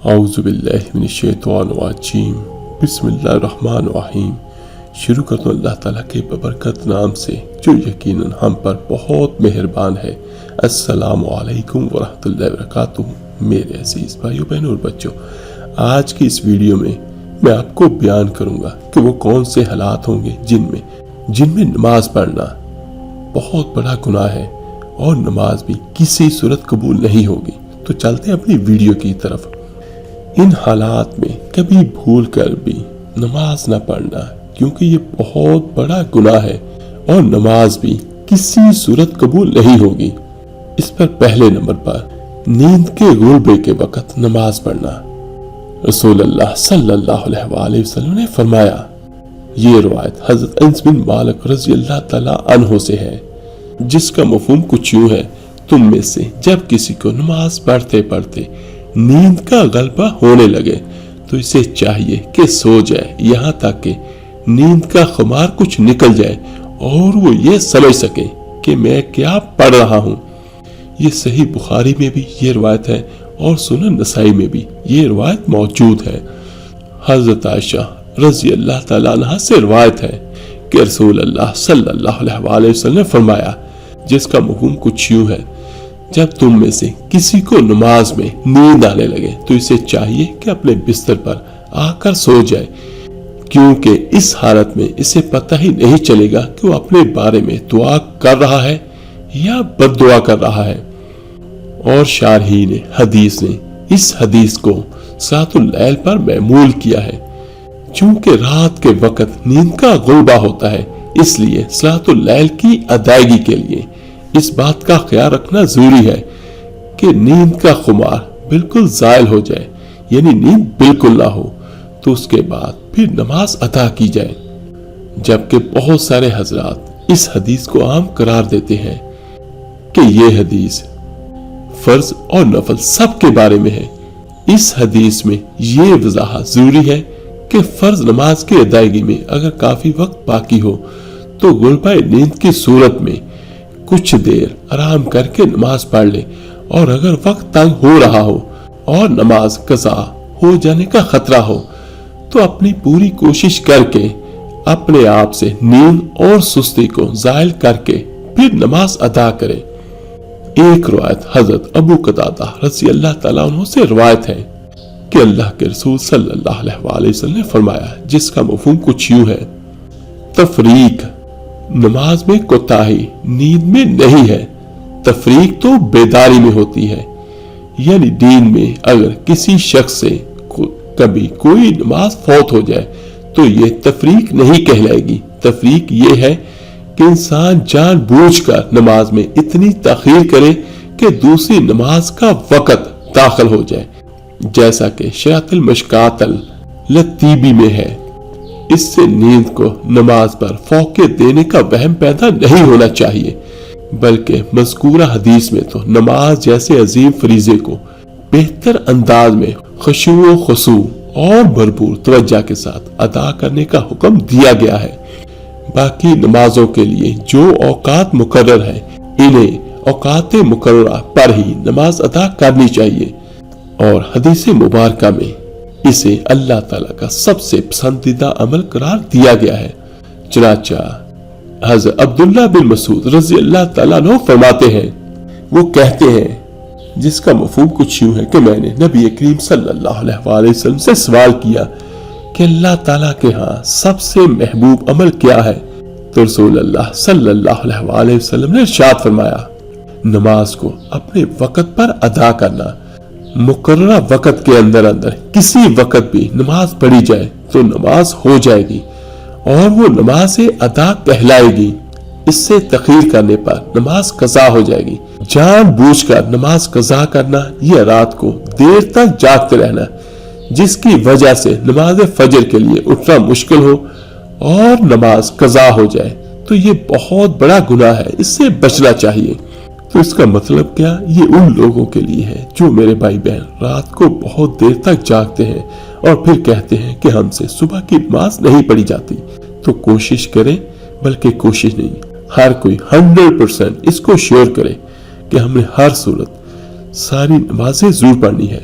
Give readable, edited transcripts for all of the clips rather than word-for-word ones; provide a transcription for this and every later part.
اعوذ باللہ من الشیطان الرجیم بسم اللہ الرحمن الرحیم۔ شروع کرتا ہوں اللہ تعالیٰ کے ببرکت نام سے جو یقیناً ہم پر بہت مہربان ہے۔ السلام علیکم ورحمۃ اللہ وبرکاتہ۔ میرے عزیز بھائیو بہنوں اور بچوں، آج کی اس ویڈیو میں آپ کو بیان کروں گا کہ وہ کون سے حالات ہوں گے جن میں نماز پڑھنا بہت بڑا گناہ ہے اور نماز بھی کسی صورت قبول نہیں ہوگی۔ تو چلتے ہیں اپنی ویڈیو کی طرف۔ ان حالات میں کبھی بھول کر بھی نماز نہ پڑھنا، کیونکہ یہ بہت بڑا گناہ ہے اور نماز بھی کسی صورت قبول نہیں ہوگی۔ اس پر پہلے نمبر پر نیند کے غلبے کے وقت نماز پڑھنا۔ رسول اللہ صلی اللہ علیہ وآلہ وسلم نے فرمایا، یہ روایت حضرت انس بن مالک رضی اللہ تعالی عنہ سے ہے، جس کا مفہوم کچھ یوں ہے: تم میں سے جب کسی کو نماز پڑھتے پڑھتے نیند کا غلبہ ہونے لگے تو اسے چاہیے کہ سو جائے، یہاں تک کہ نیند کا خمار کچھ نکل جائے اور وہ یہ سمجھ سکے کہ میں کیا پڑھ رہا ہوں۔ یہ صحیح بخاری میں بھی یہ روایت ہے اور سنن نسائی میں بھی یہ روایت موجود ہے۔ حضرت عائشہ رضی اللہ تعالیٰ عنہ سے روایت ہے کہ رسول اللہ صلی اللہ علیہ وآلہ وسلم نے فرمایا، جس کا مفہوم کچھ یوں ہے: جب تم میں سے کسی کو نماز میں نیند آنے لگے تو اسے چاہیے کہ اپنے بستر پر آ کر سو جائے، کیونکہ اس حالت میں اسے پتہ ہی نہیں چلے گا کہ وہ اپنے بارے میں دعا کر رہا ہے یا بد دعا کر رہا ہے۔ اور شارحین حدیث نے اس حدیث کو صلاۃ اللیل پر معمول کیا ہے، چونکہ رات کے وقت نیند کا غلبہ ہوتا ہے، اس لیے صلاۃ اللیل کی ادائیگی کے لیے اس بات کا خیال رکھنا ضروری ہے کہ نیند کا خمار بالکل زائل ہو جائے، یعنی نیند بالکل نہ ہو، تو اس کے بعد پھر نماز ادا کی جائے۔ جبکہ بہت سارے حضرات اس حدیث کو عام قرار دیتے ہیں کہ یہ حدیث فرض اور نفل سب کے بارے میں ہے۔ اس حدیث میں یہ وضاحت ضروری ہے کہ فرض نماز کی ادائیگی میں اگر کافی وقت باقی ہو تو غلبہ نیند کی صورت میں کچھ دیر آرام کر کے نماز پڑھ لے، اور اگر وقت تنگ ہو رہا ہو اور نماز قضا ہو جانے کا خطرہ ہو تو اپنی پوری کوشش کر کے اپنے آپ سے نیند اور سستی کو زائل کر کے پھر نماز ادا کرے۔ ایک روایت حضرت ابو قتادہ رضی اللہ تعالیٰ عنہ سے روایت ہے کہ اللہ کے رسول صلی اللہ علیہ وآلہ وسلم نے فرمایا، جس کا مفہوم کچھ یوں ہے: تفریق نماز میں کوتاہی نیند میں نہیں ہے، تفریق تو بیداری میں ہوتی ہے۔ یعنی دین میں اگر کسی شخص سے کبھی کوئی نماز فوت ہو جائے تو یہ تفریق نہیں کہلائے گی۔ تفریق یہ ہے کہ انسان جان بوجھ کر نماز میں اتنی تاخیر کرے کہ دوسری نماز کا وقت داخل ہو جائے، جیسا کہ شرح المشکات الطیبی میں ہے۔ اس سے نیند کو نماز پر فوقیت دینے کا وہم پیدا نہیں ہونا چاہیے، بلکہ مذکورہ حدیث میں تو نماز جیسے عظیم فریضے کو بہتر انداز میں خشوع و خضوع اور بھرپور توجہ کے ساتھ ادا کرنے کا حکم دیا گیا ہے۔ باقی نمازوں کے لیے جو اوقات مقرر ہیں، انہیں اوقات مقررہ پر ہی نماز ادا کرنی چاہیے، اور حدیث مبارکہ میں اسے اللہ تعالیٰ کا سب سے پسندیدہ عمل قرار دیا گیا ہے۔ چنانچہ حضرت عبداللہ بن مسعود رضی اللہ تعالیٰ عنہ فرماتے ہیں، وہ کہتے ہیں، جس کا مفہوم کچھ یوں ہے کہ میں نے نبی کریم صلی اللہ علیہ وآلہ وسلم سے سوال کیا کہ اللہ تعالیٰ کے ہاں سب سے محبوب عمل کیا ہے؟ تو رسول اللہ صلی اللہ علیہ وآلہ وسلم نے ارشاد فرمایا، نماز کو اپنے وقت پر ادا کرنا۔ مقررہ وقت کے اندر کسی وقت بھی نماز پڑھی جائے تو نماز ہو جائے گی اور وہ نماز ادا کہلائے گی۔ اس سے تاخیر کرنے پر نماز قضا ہو جائے گی۔ جان بوجھ کر نماز قضا کرنا یہ رات کو دیر تک جاگتے رہنا، جس کی وجہ سے نماز فجر کے لیے اٹھنا مشکل ہو اور نماز قضا ہو جائے تو یہ بہت بڑا گناہ ہے، اس سے بچنا چاہیے۔ تو اس کا مطلب کیا؟ یہ ان لوگوں کے لیے ہے جو میرے بھائی بہن رات کو بہت دیر تک جاگتے ہیں اور پھر کہتے ہیں کہ ہم سے صبح کی نماز نہیں پڑھی جاتی۔ تو کوشش کریں، بلکہ کوشش نہیں، ہر کوئی 100% اس کو شیئر کرے کہ ہم نے ہر صورت ساری نمازیں ضرور پڑھنی ہے۔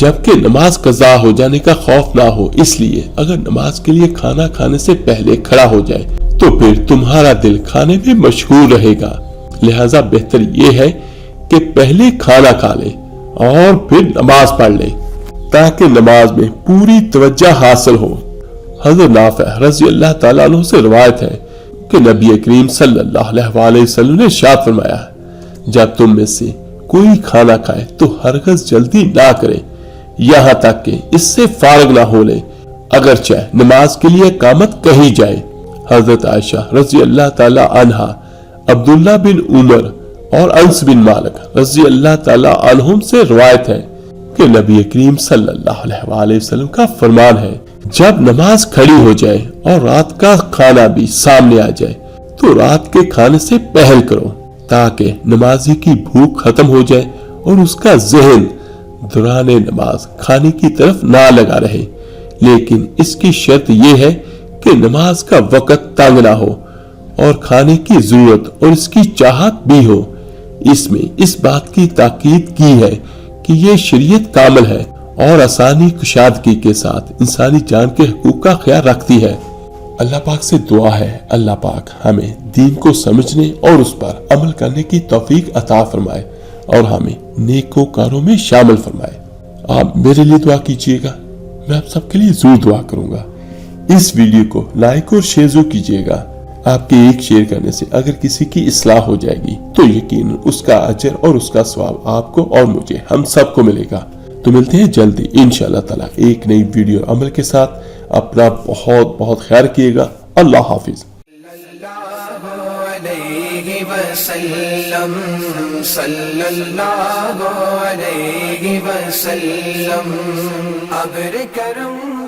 جبکہ نماز قضا ہو جانے کا خوف نہ ہو، اس لیے اگر نماز کے لیے کھانا کھانے سے پہلے کھڑا ہو جائے تو پھر تمہارا دل کھانے میں مشغول رہے گا، لہٰذا بہتر یہ ہے کہ پہلے کھانا کھا لے اور پھر نماز پڑھ لے تاکہ نماز میں پوری توجہ حاصل ہو۔ حضرت نافع رضی اللہ تعالیٰ عنہ سے روایت ہے کہ نبی کریم صلی اللہ علیہ وسلم نے ارشاد فرمایا، جب تم میں سے کوئی کھانا کھائے تو ہرگز جلدی نہ کرے یہاں تک کہ اس سے فارغ نہ ہو لے، اگرچہ نماز کے لیے اقامت کہی جائے۔ حضرت عائشہ رضی اللہ تعالی عنہا، عبداللہ بن عمر اور انس بن مالک رضی اللہ تعالی عنہم سے روایت ہے کہ نبی کریم صلی اللہ علیہ وسلم کا فرمان ہے، جب نماز کھڑی ہو جائے اور رات کا کھانا بھی سامنے آ جائے تو رات کے کھانے سے پہل کرو تاکہ نمازی کی بھوک ختم ہو جائے اور اس کا ذہن دوران نماز کھانے کی طرف نہ لگا رہے، لیکن اس کی شرط یہ ہے کہ نماز کا وقت تنگ نہ ہو اور کھانے کی ضرورت اور اس کی چاہت بھی ہو۔ اس میں اس بات کی تاکید کی ہے کہ یہ شریعت کامل ہے اور آسانی کشادگی کے ساتھ انسانی جان کے حقوق کا خیال رکھتی ہے۔ اللہ پاک سے دعا ہے اللہ پاک ہمیں دین کو سمجھنے اور اس پر عمل کرنے کی توفیق عطا فرمائے اور ہمیں نیکوکاروں میں شامل فرمائے۔ آپ میرے لیے دعا کیجیے گا، میں آپ سب کے لیے ضرور دعا کروں گا۔ اس ویڈیو کو لائک اور شیئر ضرور کیجیے گا۔ آپ کے ایک شیئر کرنے سے اگر کسی کی اصلاح ہو جائے گی تو یقیناً اس کا اجر اور اس کا ثواب آپ کو اور مجھے ہم سب کو ملے گا۔ تو ملتے ہیں جلدی انشاءاللہ تعالی ایک نئی ویڈیو عمل کے ساتھ۔ اپنا بہت بہت خیال کیے گا۔ اللہ حافظ۔ صلی اللہ علیہ وسلم ابر کرم